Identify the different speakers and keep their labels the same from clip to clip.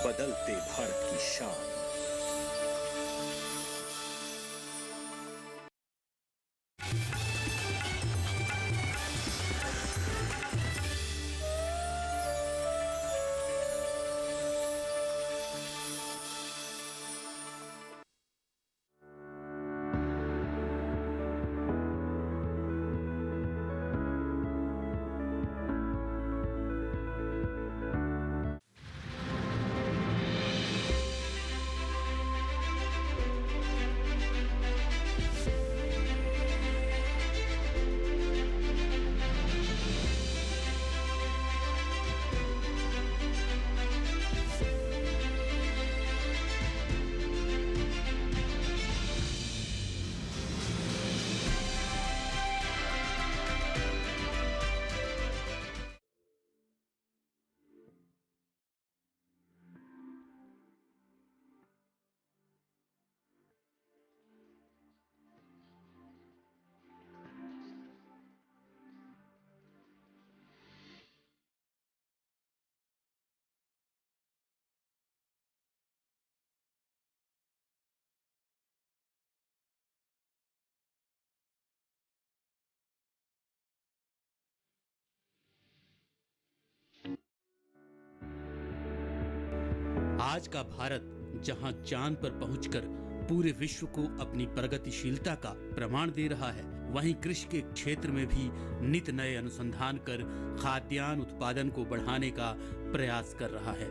Speaker 1: बदलते भारत की शान।
Speaker 2: आज का भारत जहां चांद पर पहुंचकर पूरे विश्व को अपनी प्रगतिशीलता का प्रमाण दे रहा है, वहीं कृषि के क्षेत्र में भी नित नए अनुसंधान कर खाद्यान्न उत्पादन को बढ़ाने का प्रयास कर रहा है।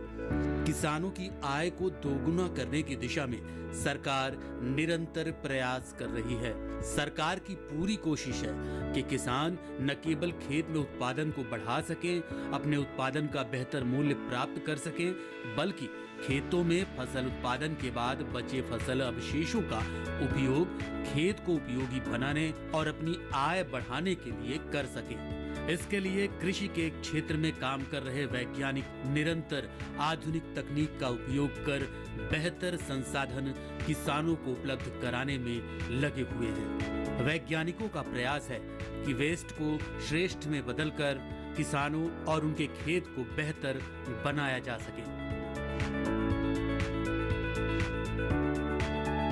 Speaker 2: किसानों की आय को दोगुना करने की दिशा में सरकार निरंतर प्रयास कर रही है। सरकार की पूरी कोशिश है कि किसान न केवल खेत में उत्पादन को बढ़ा सकें, अपने उत्पादन का बेहतर मूल्य प्राप्त कर सकें, बल्कि खेतों में फसल उत्पादन के बाद बचे फसल अवशेषों का उपयोग खेत को उपयोगी बनाने और अपनी आय बढ़ाने के लिए कर सकें। इसके लिए कृषि के क्षेत्र में काम कर रहे वैज्ञानिक निरंतर आधुनिक तकनीक का उपयोग कर बेहतर संसाधन किसानों को उपलब्ध कराने में लगे हुए हैं। वैज्ञानिकों का प्रयास है कि वेस्ट को श्रेष्ठ में बदलकर किसानों और उनके खेत को बेहतर बनाया जा सके।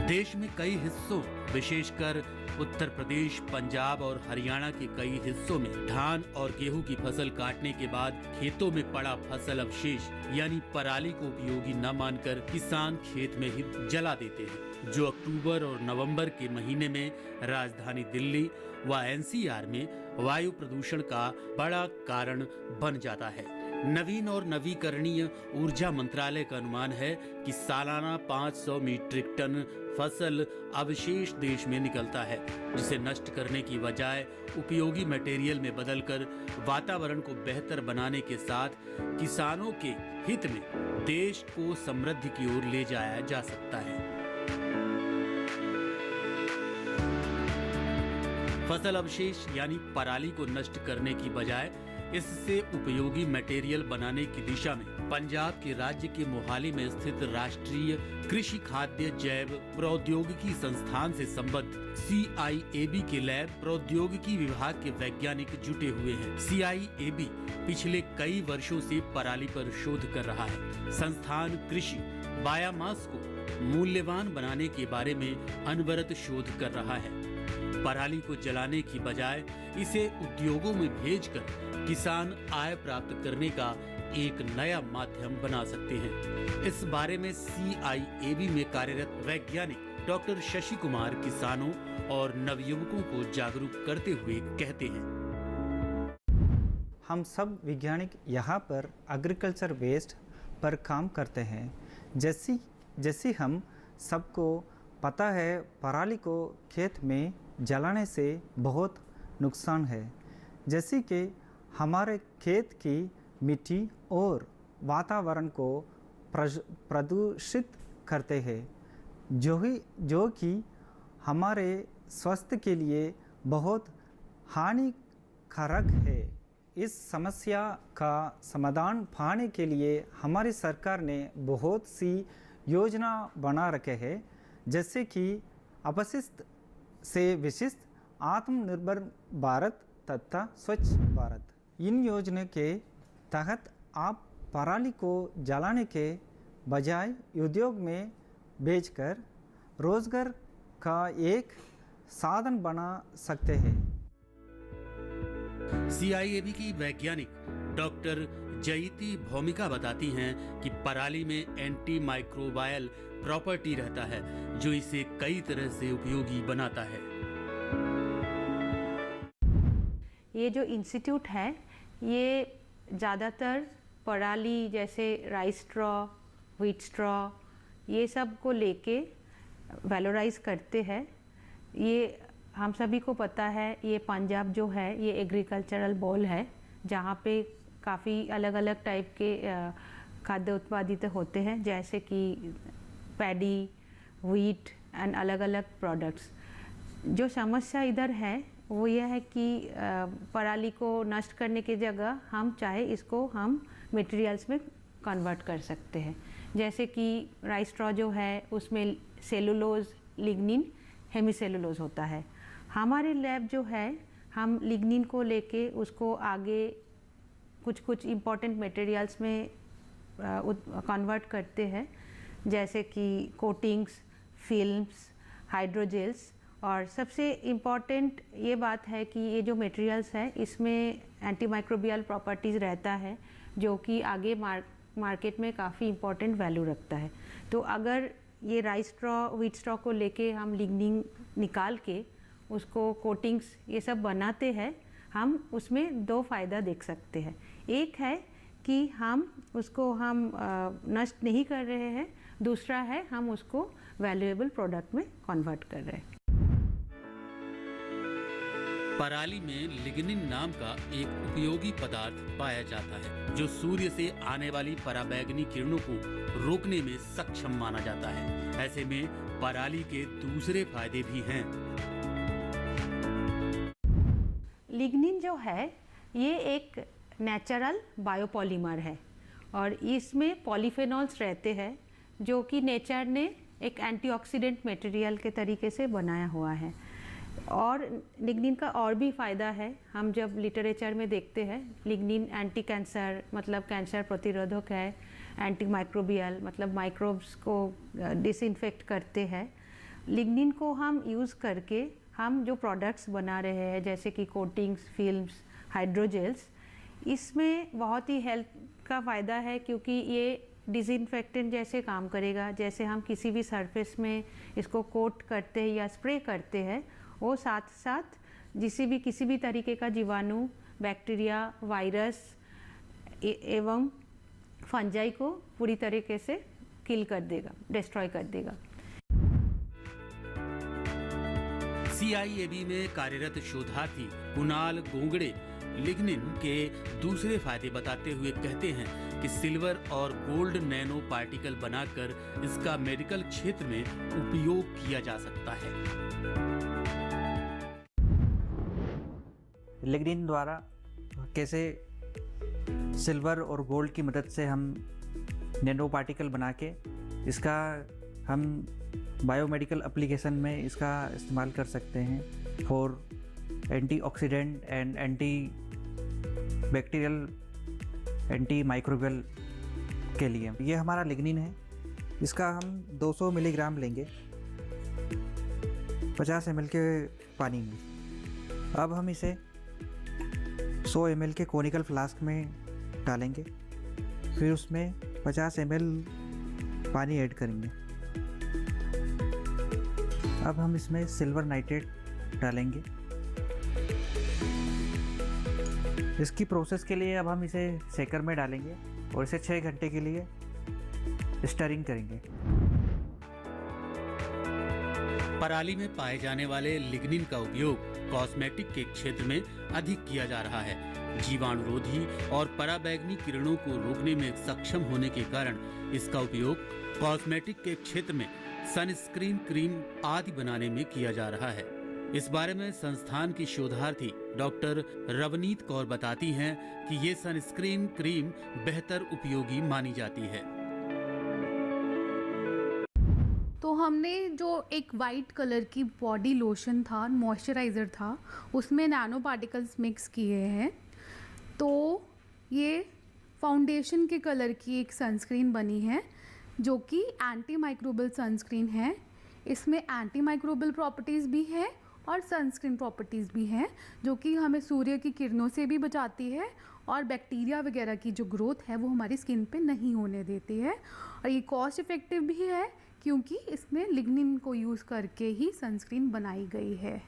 Speaker 2: देश में कई हिस्सों, विशेषकर उत्तर प्रदेश, पंजाब और हरियाणा के कई हिस्सों में धान और गेहूं की फसल काटने के बाद खेतों में पड़ा फसल अवशेष यानी पराली को उपयोगी न मानकर किसान खेत में ही जला देते हैं, जो अक्टूबर और नवंबर के महीने में राजधानी दिल्ली व एनसीआर में वायु प्रदूषण का बड़ा कारण बन जाता है। नवीन और नवीकरणीय ऊर्जा मंत्रालय का अनुमान है कि सालाना 500 मीट्रिक टन फसल अवशेष देश में निकलता है, जिसे नष्ट करने की बजाय उपयोगी मटेरियल में बदलकर वातावरण को बेहतर बनाने के साथ किसानों के हित में देश को समृद्धि की ओर ले जाया जा सकता है। फसल अवशेष यानी पराली को नष्ट करने की बजाय इससे उपयोगी मटेरियल बनाने की दिशा में पंजाब के राज्य के मोहाली में स्थित राष्ट्रीय कृषि खाद्य जैव प्रौद्योगिकी संस्थान से संबद्ध CIAB के लैब प्रौद्योगिकी विभाग के वैज्ञानिक जुटे हुए हैं। CIAB पिछले कई वर्षों से पराली पर शोध कर रहा है। संस्थान कृषि बायोमास को मूल्यवान बनाने के बारे में अनवरत शोध कर रहा है। पराली को जलाने की बजाय इसे उद्योगों में भेजकर किसान आय प्राप्त करने का एक नया माध्यम बना सकते हैं। इस बारे में CIAB में कार्यरत वैज्ञानिक डॉक्टर शशि कुमार किसानों और नवयुवकों को जागरूक करते हुए कहते हैं,
Speaker 3: हम सब वैज्ञानिक यहाँ पर एग्रीकल्चर वेस्ट पर काम करते हैं। जैसी हम सबको पता है, पराली को खेत में जलाने से बहुत नुकसान है, जैसे कि हमारे खेत की मिट्टी और वातावरण को प्रदूषित करते हैं, जो कि हमारे स्वास्थ्य के लिए बहुत हानिकारक है। इस समस्या का समाधान पाने के लिए हमारी सरकार ने बहुत सी योजना बना रखे हैं, जैसे कि अपशिष्ट से विशिष्ट, आत्मनिर्भर भारत तथा स्वच्छ भारत। इन योजना के तहत आप पराली को जलाने के बजाय उद्योग में बेचकर रोजगार का एक साधन बना सकते हैं।
Speaker 2: CIAB की वैज्ञानिक डॉक्टर जयती भौमिका बताती हैं कि पराली में एंटी माइक्रोबायल प्रॉपर्टी रहता है जो इसे कई तरह से उपयोगी बनाता है।
Speaker 4: ये जो इंस्टीट्यूट है ये ज़्यादातर पराली जैसे राइस स्ट्रॉ, व्हीट स्ट्रॉ ये सब को लेके वैलोराइज करते हैं। ये हम सभी को पता है ये पंजाब जो है ये एग्रीकल्चरल बॉल है जहाँ पे काफ़ी अलग अलग टाइप के खाद्य उत्पादित होते हैं जैसे कि पैडी, व्हीट एंड अलग अलग प्रोडक्ट्स। जो समस्या इधर है वो यह है कि पराली को नष्ट करने की जगह हम चाहे इसको हम मटेरियल्स में कन्वर्ट कर सकते हैं। जैसे कि राइस स्ट्रॉ जो है उसमें सेलुलोज, लिग्निन, हेमीसेलुलोज होता है। हमारे लैब जो है हम लिग्निन को लेके उसको आगे कुछ इम्पॉर्टेंट मटेरियल्स में कन्वर्ट करते हैं जैसे कि कोटिंग्स, फिल्म्स, हाइड्रोजेल्स। और सबसे इम्पॉर्टेंट ये बात है कि ये जो मटेरियल्स है इसमें एंटीमाइक्रोबियल प्रॉपर्टीज़ रहता है जो कि आगे मार्केट में काफ़ी इम्पॉर्टेंट वैल्यू रखता है। तो अगर ये राइस स्ट्रॉ, व्हीट स्ट्रॉ को लेके हम लिग्निन निकाल के उसको कोटिंग्स ये सब बनाते हैं, हम उसमें दो फ़ायदा देख सकते हैं। एक है कि हम उसको नष्ट नहीं कर रहे हैं, दूसरा है हम उसको वैल्यूएबल प्रोडक्ट में कन्वर्ट कर रहे हैं।
Speaker 2: पराली में लिग्निन नाम का एक उपयोगी पदार्थ पाया जाता है जो सूर्य से आने वाली पराबैंगनी किरणों को रोकने में सक्षम माना जाता है। ऐसे में पराली के दूसरे फायदे भी हैं।
Speaker 4: लिग्निन जो है ये एक नेचुरल बायोपॉलीमर है और इसमें पॉलीफेनॉल्स रहते हैं जो कि नेचर ने एक एंटीऑक्सीडेंट मटेरियल के तरीके से बनाया हुआ है। और लिग्निन का और भी फ़ायदा है, हम जब लिटरेचर में देखते हैं लिग्निन एंटी कैंसर मतलब कैंसर प्रतिरोधक है, एंटी माइक्रोबियल मतलब माइक्रोब्स को डिसइंफेक्ट करते हैं। लिग्निन को हम यूज़ करके हम जो प्रोडक्ट्स बना रहे हैं जैसे कि कोटिंग्स, फिल्म्स, हाइड्रोजेल्स, इसमें बहुत ही हेल्थ का फ़ायदा है क्योंकि ये डिसइंफेक्टेंट जैसे काम करेगा। जैसे हम किसी भी सरफेस में इसको कोट करते हैं या स्प्रे करते हैं, वो साथ साथ किसी भी तरीके का जीवाणु, बैक्टीरिया, वायरस एवं फंजाई को पूरी तरीके से किल कर देगा, डिस्ट्रॉय कर देगा।
Speaker 2: CIAB में कार्यरत शोधार्थी कुणाल गोंगड़े लिग्निन के दूसरे फायदे बताते हुए कहते हैं कि सिल्वर और गोल्ड नैनो पार्टिकल बनाकर इसका मेडिकल क्षेत्र में उपयोग किया जा सकता है।
Speaker 5: लिग्निन द्वारा कैसे सिल्वर और गोल्ड की मदद से हम नैनो पार्टिकल बना के इसका हम बायोमेडिकल एप्लीकेशन में इसका इस्तेमाल कर सकते हैं for antioxidant and anti bacterial, anti microbial के लिए। ये हमारा लिग्निन है, इसका हम 200 मिलीग्राम लेंगे 50 ml के पानी में। अब हम इसे 100 ml के कोनिकल फ्लास्क में डालेंगे, फिर उसमें 50 ml पानी ऐड करेंगे। अब हम इसमें सिल्वर नाइट्रेट डालेंगे। इसकी प्रोसेस के लिए अब हम इसे शेकर में डालेंगे और इसे 6 घंटे के लिए स्टरिंग करेंगे।
Speaker 2: पराली में पाए जाने वाले लिग्निन का उपयोग कॉस्मेटिक के क्षेत्र में अधिक किया जा रहा है। जीवाणुरोधी और पराबैंगनी किरणों को रोकने में सक्षम होने के कारण इसका उपयोग कॉस्मेटिक के क्षेत्र में सनस्क्रीन क्रीम आदि बनाने में किया जा रहा है। इस बारे में संस्थान की शोधार्थी डॉक्टर रवनीत कौर बताती हैं कि ये सनस्क्रीन क्रीम बेहतर उपयोगी मानी जाती है।
Speaker 6: तो हमने जो एक वाइट कलर की बॉडी लोशन था, मॉइस्चराइज़र था, उसमें नैनो पार्टिकल्स मिक्स किए हैं। तो ये फाउंडेशन के कलर की एक सनस्क्रीन बनी है जो कि एंटी माइक्रोबियल सनस्क्रीन है। इसमें एंटी माइक्रोबियल प्रॉपर्टीज़ भी है और सनस्क्रीन प्रॉपर्टीज़ भी हैं, जो कि हमें सूर्य की किरणों से भी बचाती है और बैक्टीरिया वगैरह की जो ग्रोथ है वो हमारी स्किन पे नहीं होने देती है। और ये कॉस्ट इफ़ेक्टिव भी है क्योंकि इसमें लिग्निन को यूज़ करके ही सनस्क्रीन बनाई गई है।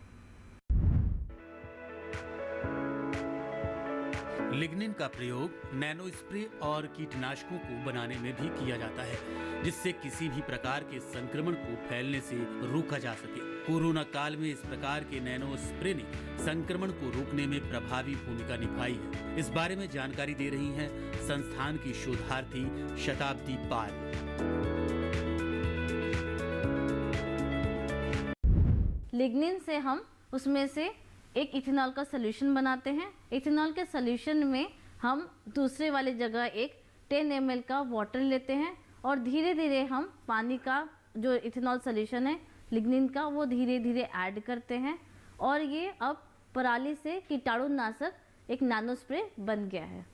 Speaker 2: लिग्निन का प्रयोग नैनो स्प्रे और कीटनाशकों को बनाने में भी किया जाता है, जिससे किसी भी प्रकार के संक्रमण को फैलने से रोका जा सके। कोरोना काल में इस प्रकार के नैनो स्प्रे ने संक्रमण को रोकने में प्रभावी भूमिका निभाई है। इस बारे में जानकारी दे रही हैं संस्थान की शोधार्थी शताब्दी पाल।
Speaker 7: लिग्निन से हम उसमें से एक इथेनॉल का सोल्यूशन बनाते हैं। इथेनॉल के सोल्यूशन में हम दूसरे वाली जगह एक 10 ml का वाटर लेते हैं और धीरे धीरे हम पानी का जो इथेनॉल सोल्यूशन है लिग्निन का वो धीरे धीरे ऐड करते हैं और ये अब पराली से कीटाणुनाशक एक नैनो स्प्रे बन गया है।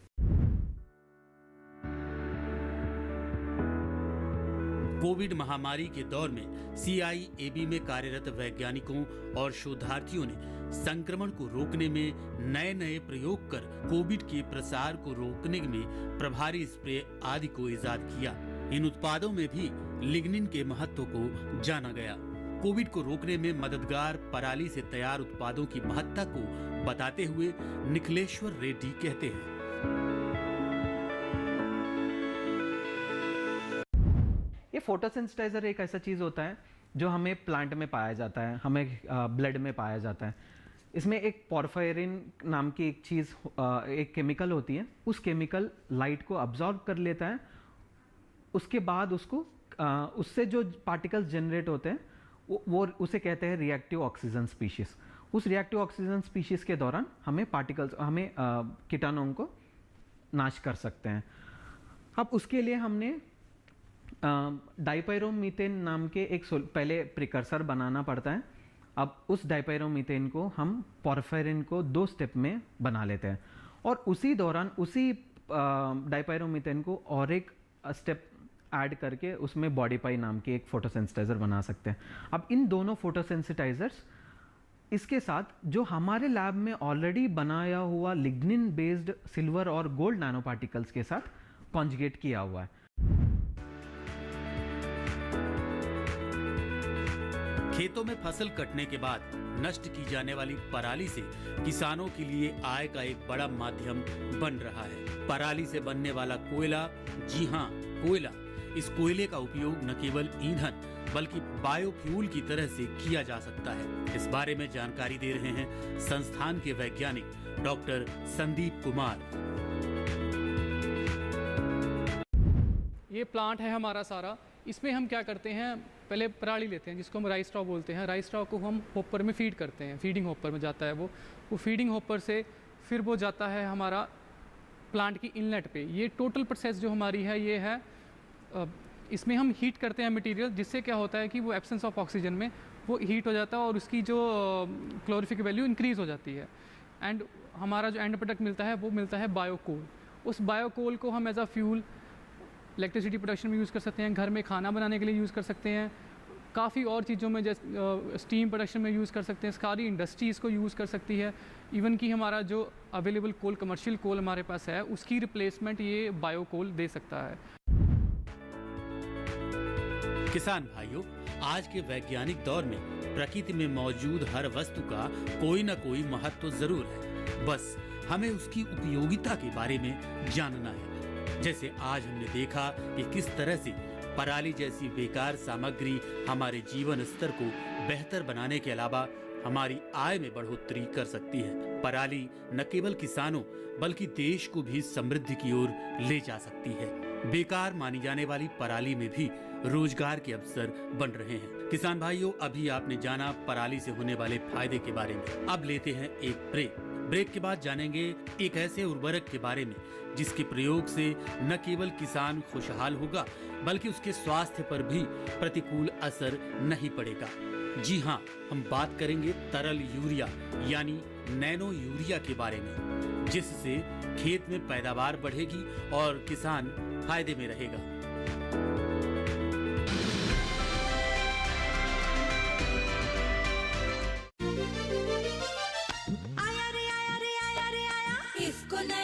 Speaker 2: कोविड महामारी के दौर में CIAB में कार्यरत वैज्ञानिकों और शोधार्थियों ने संक्रमण को रोकने में नए नए प्रयोग कर कोविड के प्रसार को रोकने में प्रभावी स्प्रे आदि को इजाद किया। इन उत्पादों में भी लिग्निन के महत्व को जाना गया। कोविड को रोकने में मददगार पराली से तैयार उत्पादों की महत्ता को बताते हुए निखिलेश्वर रेड्डी कहते हैं,
Speaker 8: ये फोटोसेंसिटाइजर एक ऐसा चीज़ होता है जो हमें प्लांट में पाया जाता है, हमें ब्लड में पाया जाता है। इसमें एक पोरफायरिन नाम की एक चीज़, एक केमिकल होती है। उस केमिकल लाइट को अब्जॉर्ब कर लेता है। उसके बाद उसको उससे जो पार्टिकल्स जनरेट होते हैं वो उसे कहते हैं रिएक्टिव ऑक्सीजन स्पीशीज। उस रिएक्टिव ऑक्सीजन स्पीशीज के दौरान हमें कीटाणुओं को नाश कर सकते हैं। अब उसके लिए हमने डाइपैरोमीथेन नाम के एक पहले प्रिकर्सर बनाना पड़ता है। अब उस डाइपैरोमीथेन को हम पोरफायरिन को 2 स्टेप में बना लेते हैं और उसी दौरान उसी डाइपैरोमीथेन को और एक स्टेप ऐड करके उसमें बॉडी पाई नाम की एक फोटोसेंसिटाइजर बना सकते हैं। अब इन दोनों फोटोसेंसिटाइजर्स इसके साथ जो हमारे लैब में ऑलरेडी बनाया हुआ लिग्निन बेस्ड सिल्वर और गोल्ड नैनो पार्टिकल्स के साथ कॉन्जुगेट किया हुआ है।
Speaker 2: खेतों में फसल कटने के बाद नष्ट की जाने वाली पराली से किसानों के लिए आय का एक बड़ा माध्यम बन रहा है। पराली से बनने वाला कोयला, जी हाँ कोयला, इस कोयले का उपयोग न केवल ईंधन बल्कि बायोफ्यूल की तरह से किया जा सकता है। इस बारे में जानकारी दे रहे हैं संस्थान के वैज्ञानिक डॉक्टर संदीप कुमार।
Speaker 9: ये प्लांट है हमारा सारा। इसमें हम क्या करते हैं, पहले पराली लेते हैं जिसको हम राइस स्ट्रॉ बोलते हैं। राइस स्ट्रॉ को हम हॉपर में फीड करते हैं, फीडिंग हॉपर में जाता है वो फीडिंग हॉपर से फिर वो जाता है हमारा प्लांट की इनलेट पे। ये टोटल प्रोसेस जो हमारी है ये है, इसमें हम हीट करते हैं मटेरियल, जिससे क्या होता है कि वो एब्सेंस ऑफ ऑक्सीजन में वो हीट हो जाता है और उसकी जो क्लोरिफिक वैल्यू इंक्रीज़ हो जाती है। एंड हमारा जो एंड प्रोडक्ट मिलता है वो मिलता है बायोकोल। उस बायोकोल को हम as a fuel electricity production में यूज़ कर सकते हैं, घर में खाना बनाने के लिए यूज़ कर सकते हैं, काफ़ी और चीज़ों में जैसे स्टीम प्रोडक्शन में यूज़ कर सकते हैं। सारी इंडस्ट्री इसको यूज़ कर सकती है। इवन कि हमारा जो अवेलेबल कोल, कमर्शियल कोल हमारे पास है, उसकी रिप्लेसमेंट ये बायोकोल दे सकता है।
Speaker 2: किसान भाइयों, आज के वैज्ञानिक दौर में प्रकृति में मौजूद हर वस्तु का कोई न कोई महत्व जरूर है, बस हमें उसकी उपयोगिता के बारे में जानना है। जैसे आज हमने देखा कि किस तरह से पराली जैसी बेकार सामग्री हमारे जीवन स्तर को बेहतर बनाने के अलावा हमारी आय में बढ़ोतरी कर सकती है। पराली न केवल किसानों बल्कि देश को भी समृद्धि की ओर ले जा सकती है। बेकार मानी जाने वाली पराली में भी रोजगार के अवसर बन रहे हैं। किसान भाइयों, अभी आपने जाना पराली से होने वाले फायदे के बारे में। अब लेते हैं एक ब्रेक के बाद जानेंगे एक ऐसे उर्वरक के बारे में जिसके प्रयोग से न केवल किसान खुशहाल होगा बल्कि उसके स्वास्थ्य पर भी प्रतिकूल असर नहीं पड़ेगा। जी हाँ, हम बात करेंगे तरल यूरिया यानी नैनो यूरिया के बारे में, जिससे खेत में पैदावार बढ़ेगी और किसान फायदे में रहेगा।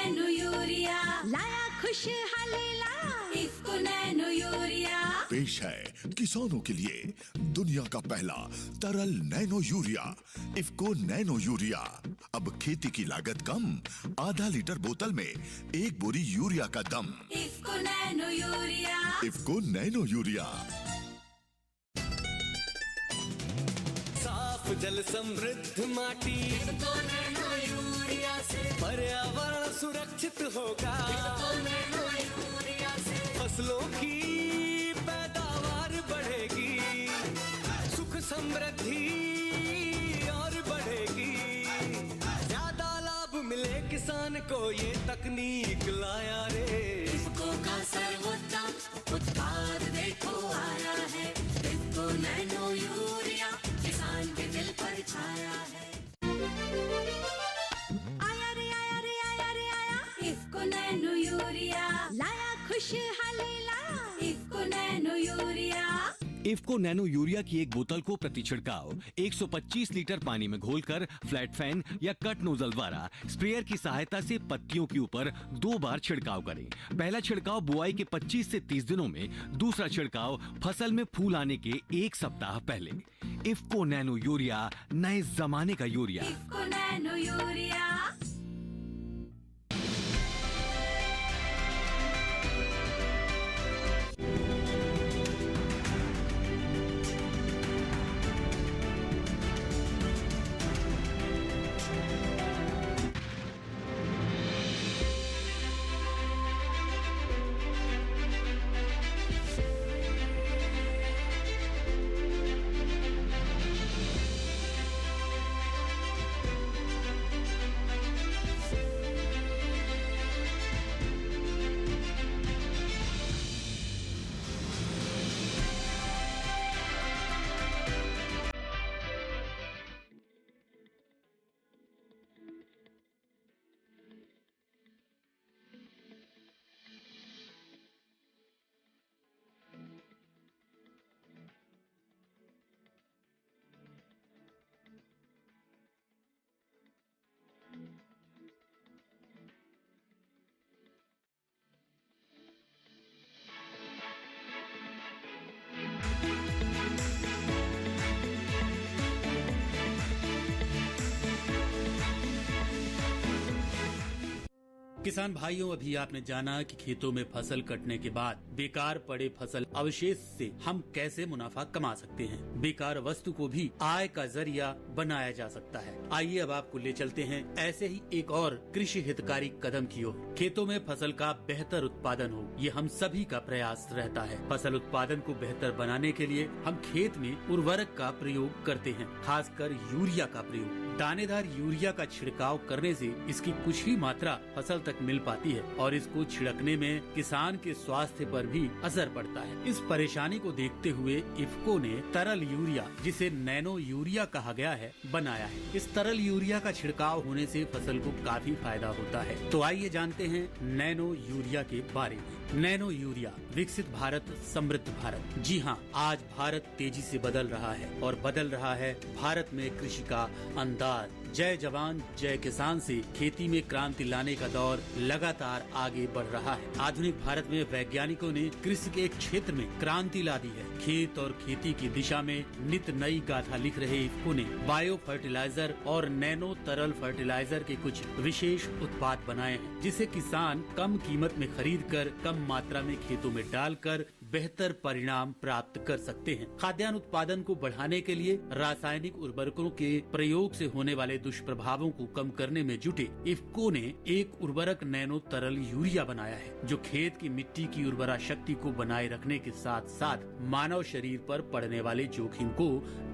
Speaker 10: नैनो यूरिया लाया खुशहाली लाया इफ्को नैनो यूरिया।
Speaker 11: पेश है किसानों के लिए दुनिया का पहला तरल nano urea IFFCO nano urea. अब खेती की लागत कम, आधा लीटर बोतल में 1 बोरी यूरिया का दम।
Speaker 10: IFFCO nano urea.
Speaker 11: IFFCO nano urea.
Speaker 12: साफ जल समृद्ध माटी
Speaker 10: इफ्को नैनो यूरिया से
Speaker 12: पर्यावरण सुरक्षित होगा।
Speaker 10: इफ्को नैनो यूरिया से
Speaker 12: फसलों की पैदावार बढ़ेगी, सुख समृद्धि और बढ़ेगी। ज्यादा लाभ मिले किसान को ये तकनीक लाया रे।
Speaker 10: इफ्को का सर्वोत्तम उत्पाद देखो आया है। इफ्को नैनो यूरिया किसान के दिल पर छाया है। आया रे आया रे आया रे आया इफ्को नैनो यूरिया लाया खुशहाली लाया IFFCO nano urea.
Speaker 13: IFFCO nano urea की एक बोतल को प्रति छिड़काव 125 लीटर पानी में घोलकर फ्लैट फैन या कट नोजल द्वारा स्प्रेयर की सहायता से पत्तियों के ऊपर 2 बार छिड़काव करें। पहला छिड़काव बुआई के 25 से 30 दिनों में, दूसरा छिड़काव फसल में फूल आने के 1 सप्ताह पहले। इफ्को नैनो यूरिया नए जमाने का यूरिया।
Speaker 10: IFFCO nano urea.
Speaker 2: किसान भाइयों, अभी आपने जाना कि खेतों में फसल कटने के बाद बेकार पड़े फसल अवशेष से हम कैसे मुनाफा कमा सकते हैं। बेकार वस्तु को भी आय का जरिया बनाया जा सकता है। आइए अब आपको ले चलते हैं ऐसे ही एक और कृषि हितकारी कदम की ओर। खेतों में फसल का बेहतर उत्पादन हो, ये हम सभी का प्रयास रहता है। फसल उत्पादन को बेहतर बनाने के लिए हम खेत में उर्वरक का प्रयोग करते हैं, खासकर यूरिया का प्रयोग। दानेदार यूरिया का छिड़काव करने से इसकी कुछ ही मात्रा फसल तक मिल पाती है और इसको छिड़कने में किसान के स्वास्थ्य पर भी असर पड़ता है। इस परेशानी को देखते हुए इफ्को ने तरल यूरिया, जिसे नैनो यूरिया कहा गया है, बनाया है। इस तरल यूरिया का छिड़काव होने से फसल को काफी फायदा होता है। तो आइए जानते हैं नैनो यूरिया के बारे में। नैनो यूरिया, विकसित भारत समृद्ध भारत। जी हाँ, आज भारत तेजी से बदल रहा है और बदल रहा है भारत में कृषि का अंदाज। जय जवान जय किसान से खेती में क्रांति लाने का दौर लगातार आगे बढ़ रहा है। आधुनिक भारत में वैज्ञानिकों ने कृषि के क्षेत्र में क्रांति ला दी है। खेत और खेती की दिशा में नित नई गाथा लिख रहे इफ्को ने बायो फर्टिलाइजर और नैनो तरल फर्टिलाइजर के कुछ विशेष उत्पाद बनाए हैं, जिसे किसान कम कीमत में खरीद कर कम मात्रा में खेतों में डालकर बेहतर परिणाम प्राप्त कर सकते हैं। खाद्यान्न उत्पादन को बढ़ाने के लिए रासायनिक उर्वरकों के प्रयोग से होने वाले दुष्प्रभावों को कम करने में जुटे इफ्को ने एक उर्वरक नैनो तरल यूरिया बनाया है, जो खेत की मिट्टी की उर्वरा शक्ति को बनाए रखने के साथ साथ मानव शरीर पर पड़ने वाले जोखिम को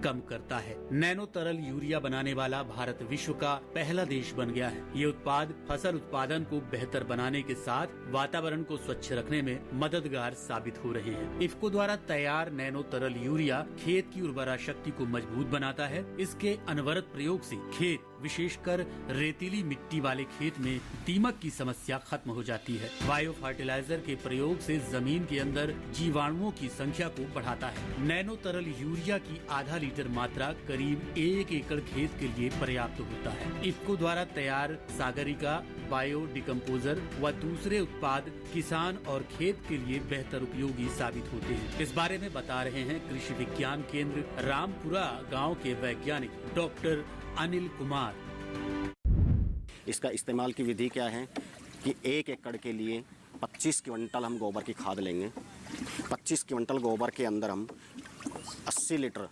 Speaker 2: कम करता है। नैनो तरल यूरिया बनाने वाला भारत विश्व का पहला देश बन गया है। ये उत्पाद फसल उत्पादन को बेहतर बनाने के साथ वातावरण को स्वच्छ रखने में मददगार साबित हो रहे हैं। इफ्को द्वारा तैयार नैनो तरल यूरिया खेत की उर्वरा शक्ति को मजबूत बनाता है। इसके अनवरत प्रयोग से खेत विशेषकर रेतीली मिट्टी वाले खेत में दीमक की समस्या खत्म हो जाती है। बायो फर्टिलाइजर के प्रयोग से जमीन के अंदर जीवाणुओं की संख्या को बढ़ाता है। नैनो तरल यूरिया की आधा लीटर मात्रा करीब 1 एकड़ खेत के लिए पर्याप्त होता है। इफ्को द्वारा तैयार सागरिका, बायो डिकम्पोजर व दूसरे उत्पाद किसान और खेत के लिए बेहतर उपयोगी साबित होते हैं। इस बारे में बता रहे हैं कृषि विज्ञान केंद्र रामपुरा गांव के वैज्ञानिक डॉक्टर अनिल कुमार।
Speaker 14: इसका इस्तेमाल की विधि क्या है कि 1 एकड़ के लिए 25 क्विंटल हम गोबर की खाद लेंगे। 25 क्विंटल गोबर के अंदर हम 80 लीटर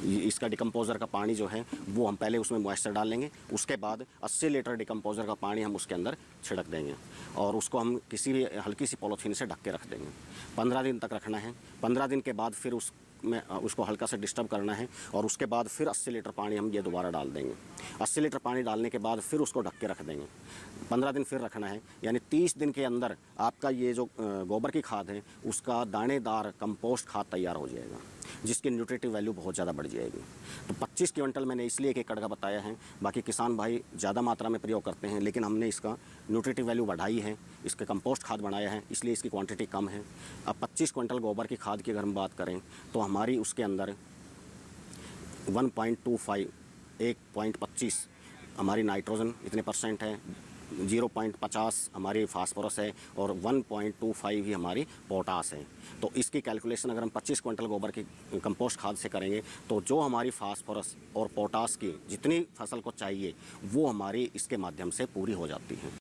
Speaker 14: इसका डिकम्पोज़र का पानी जो है वो हम पहले उसमें मॉइस्चर डाल लेंगे। उसके बाद 80 लीटर डिकम्पोज़र का पानी हम उसके अंदर छिड़क देंगे और उसको हम किसी हल्की सी पॉलीथीन से ढक के रख देंगे। 15 दिन तक रखना है। 15 दिन के बाद फिर उसको हल्का से डिस्टर्ब करना है और उसके बाद फिर 80 लीटर पानी हम ये दोबारा डाल देंगे। 80 लीटर पानी डालने के बाद फिर उसको ढक के रख देंगे। 15 दिन फिर रखना है, यानी 30 दिन के अंदर आपका ये जो गोबर की खाद है उसका दानेदार कंपोस्ट खाद तैयार हो जाएगा, जिसकी न्यूट्रिटिव वैल्यू बहुत ज़्यादा बढ़ जाएगी। तो 25 क्विंटल मैंने इसलिए 1 एकड़ का बताया है। बाकी किसान भाई ज़्यादा मात्रा में प्रयोग करते हैं, लेकिन हमने इसका न्यूट्रिटिव वैल्यू बढ़ाई है, इसके कंपोस्ट खाद बनाया है, इसलिए इसकी क्वांटिटी कम है। अब 25 क्विंटल गोबर की खाद की अगर हम बात करें तो हमारी उसके अंदर 1.25 1.25 हमारी नाइट्रोजन इतने % है, 0.50 हमारी फास्फोरस है और 1.25 ही हमारी पोटास है। तो इसकी कैलकुलेशन अगर हम 25 क्विंटल गोबर की कंपोस्ट खाद से करेंगे तो जो हमारी फास्फोरस और पोटास की जितनी फसल को चाहिए वो हमारी इसके माध्यम से पूरी हो जाती है।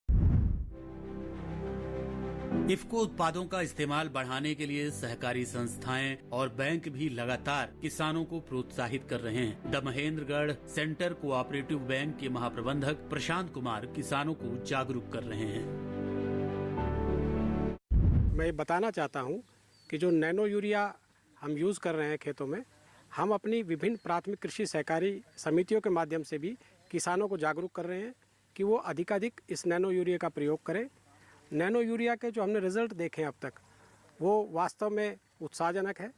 Speaker 2: इफ्को उत्पादों का इस्तेमाल बढ़ाने के लिए सहकारी संस्थाएं और बैंक भी लगातार किसानों को प्रोत्साहित कर रहे हैं। The Mahendragarh centre cooperative bank के महाप्रबंधक प्रशांत कुमार किसानों को जागरूक कर रहे हैं।
Speaker 15: मैं बताना चाहता हूं कि जो नैनो यूरिया हम यूज़ कर रहे हैं खेतों में, हम अपनी विभिन्न प्राथमिक कृषि सहकारी समितियों के माध्यम से भी किसानों को जागरूक कर रहे हैं कि वो अधिकाधिक इस नैनो यूरिया का प्रयोग करें। नैनो यूरिया के जो हमने रिज़ल्ट देखे हैं अब तक वो वास्तव में उत्साहजनक है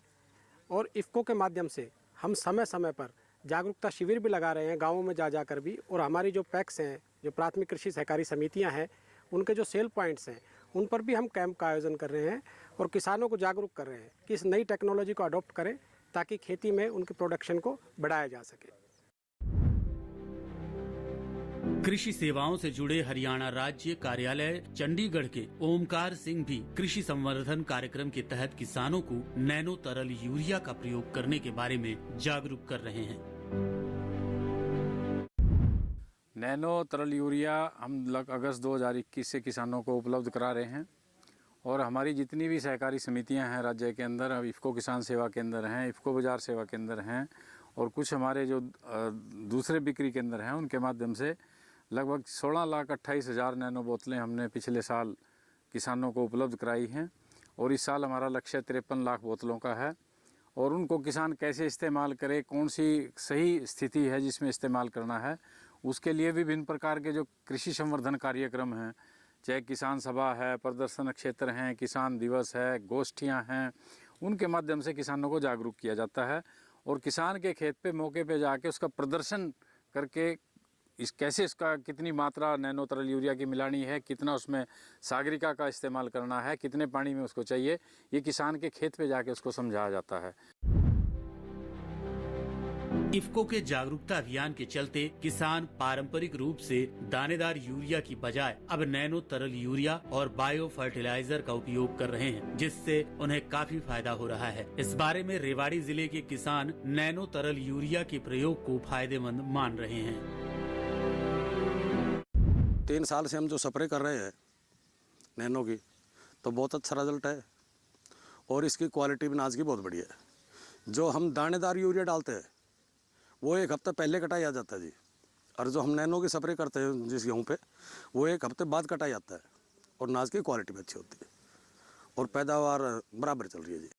Speaker 15: और इफ्को के माध्यम से हम समय समय पर जागरूकता शिविर भी लगा रहे हैं गाँवों में जा कर भी। और हमारी जो पैक्स हैं, जो प्राथमिक कृषि सहकारी समितियां हैं, उनके जो सेल पॉइंट्स हैं उन पर भी हम कैंप का आयोजन कर रहे हैं और किसानों को जागरूक कर रहे हैं कि इस नई टेक्नोलॉजी को अडॉप्ट करें ताकि खेती में उनकी प्रोडक्शन को बढ़ाया जा सके।
Speaker 2: कृषि सेवाओं से जुड़े हरियाणा राज्य कार्यालय चंडीगढ़ के ओमकार सिंह भी कृषि संवर्धन कार्यक्रम के तहत किसानों को नैनो तरल यूरिया का प्रयोग करने के बारे में जागरूक कर रहे हैं।
Speaker 16: नैनो तरल यूरिया हम अगस्त 2021 से किसानों को उपलब्ध करा रहे हैं और हमारी जितनी भी सहकारी समितियां हैं राज्य के अंदर, अब इफ्को किसान सेवा केंद्र हैं, इफ्को बाजार सेवा केंद्र हैं और कुछ हमारे जो दूसरे बिक्री केंद्र हैं, उनके माध्यम से लगभग 16,28,000 नैनो बोतलें हमने पिछले साल किसानों को उपलब्ध कराई हैं और इस साल हमारा लक्ष्य 53 लाख बोतलों का है। और उनको किसान कैसे इस्तेमाल करे, कौन सी सही स्थिति है जिसमें इस्तेमाल करना है, उसके लिए विभिन्न प्रकार के जो कृषि संवर्धन कार्यक्रम हैं, चाहे किसान सभा है, प्रदर्शन क्षेत्र हैं, किसान दिवस है, गोष्ठियाँ हैं, उनके माध्यम से किसानों को जागरूक किया जाता है और किसान के खेत पे मौके पे जाके उसका प्रदर्शन करके कैसे इसका कितनी मात्रा नैनो तरल यूरिया की मिलानी है, कितना उसमें सागरिका का इस्तेमाल करना है, कितने पानी में उसको चाहिए, ये किसान के खेत पे जाके उसको समझाया जाता है।
Speaker 2: इफ्को के जागरूकता अभियान के चलते किसान पारंपरिक रूप से दानेदार यूरिया की बजाय अब नैनो तरल यूरिया और बायो फर्टिलाइजर का उपयोग कर रहे हैं, जिससे उन्हें काफी फायदा हो रहा है। इस बारे में रेवाड़ी जिले के किसान नैनो तरल यूरिया के प्रयोग को फायदेमंद मान रहे हैं।
Speaker 17: 3 साल से हम जो स्प्रे कर रहे हैं नैनो की, तो बहुत अच्छा रिजल्ट है और इसकी क्वालिटी भी अनाज की बहुत बढ़िया है। जो हम दानेदार यूरिया डालते हैं वो 1 हफ्ते पहले कटाई आ जाता है जी, और जो हम नैनो की स्प्रे करते हैं जिस गेहूँ पे, वो 1 हफ्ते बाद कटाई आता है और अनाज की क्वालिटी भी अच्छी होती है और पैदावार बराबर चल रही है जी।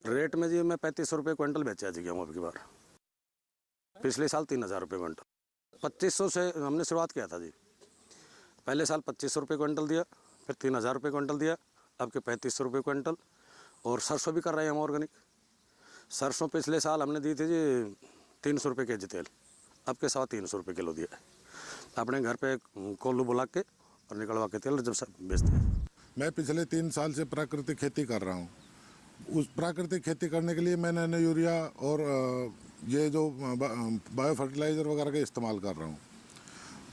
Speaker 17: रेट में जी मैं 3500 रुपये क्विंटल बेचा है जी गेहूँ अब की बार। पिछले साल 3000 रुपये क्विंटल। 2500 से हमने शुरुआत किया था जी। पहले साल 2500 रुपये क्विंटल दिया, फिर 3000 रुपये क्विंटल दिया, अब के 3500 रुपये क्विंटल। और सरसों भी कर रहे हैं हम ऑर्गेनिक। सरसों पिछले साल हमने दी थी जी 300 रुपये केजी तेल, आपके 350 रुपये किलो दिया है। अपने घर पे कोल्लू बुला के और निकलवा के तेल जब सब बेचते हैं।
Speaker 18: मैं पिछले 3 साल से प्राकृतिक खेती कर रहा हूँ। उस प्राकृतिक खेती करने के लिए मैं नैनो यूरिया और ये जो बायो फर्टिलाइज़र वगैरह का इस्तेमाल कर रहा हूँ।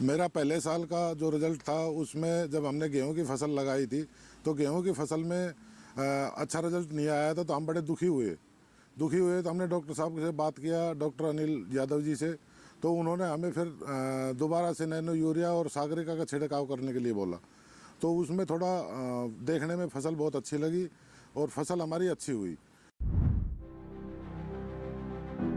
Speaker 18: मेरा पहले साल का जो रिज़ल्ट था उसमें जब हमने गेहूं की फसल लगाई थी तो गेहूं की फसल में अच्छा रिज़ल्ट नहीं आया था, तो हम बड़े दुखी हुए। तो हमने डॉक्टर साहब से बात किया, डॉक्टर अनिल यादव जी से, तो उन्होंने हमें फिर दोबारा से नैनो यूरिया और सागरिका का छिड़काव करने के लिए बोला। तो उसमें थोड़ा देखने में फसल बहुत अच्छी लगी और फसल हमारी अच्छी हुई।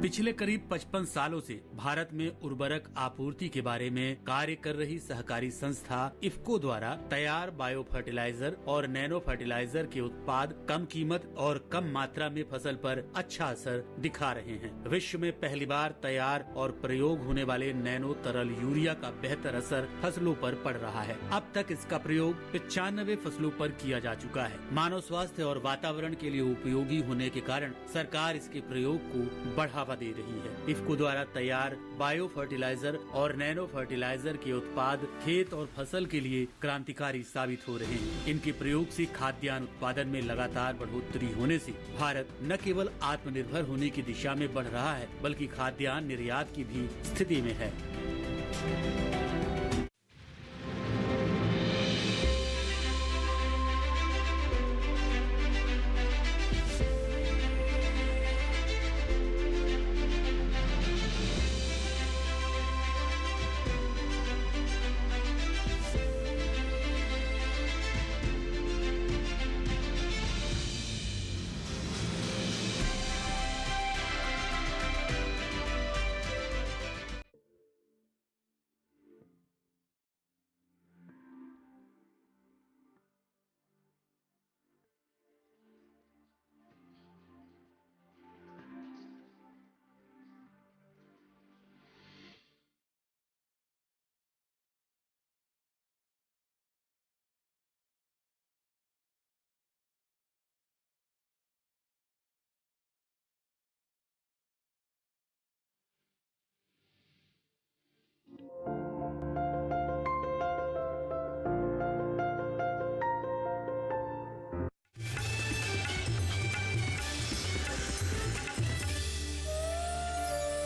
Speaker 2: पिछले करीब 55 सालों से भारत में उर्वरक आपूर्ति के बारे में कार्य कर रही सहकारी संस्था इफ्को द्वारा तैयार बायो फर्टिलाइजर और नैनो फर्टिलाइजर के उत्पाद कम कीमत और कम मात्रा में फसल पर अच्छा असर दिखा रहे हैं। विश्व में पहली बार तैयार और प्रयोग होने वाले नैनो तरल यूरिया का बेहतर असर फसलों पर पड़ रहा है। अब तक इसका प्रयोग 95 फसलों पर किया जा चुका है। मानव स्वास्थ्य और वातावरण के लिए उपयोगी होने के कारण सरकार इसके प्रयोग को बढ़ावा दे रही है। इफ्को द्वारा तैयार बायो फर्टिलाइजर और नैनो फर्टिलाइजर के उत्पाद खेत और फसल के लिए क्रांतिकारी साबित हो रहे हैं। इनके प्रयोग से खाद्यान्न उत्पादन में लगातार बढ़ोतरी होने से भारत न केवल आत्मनिर्भर होने की दिशा में बढ़ रहा है, बल्कि खाद्यान्न निर्यात की भी स्थिति में है।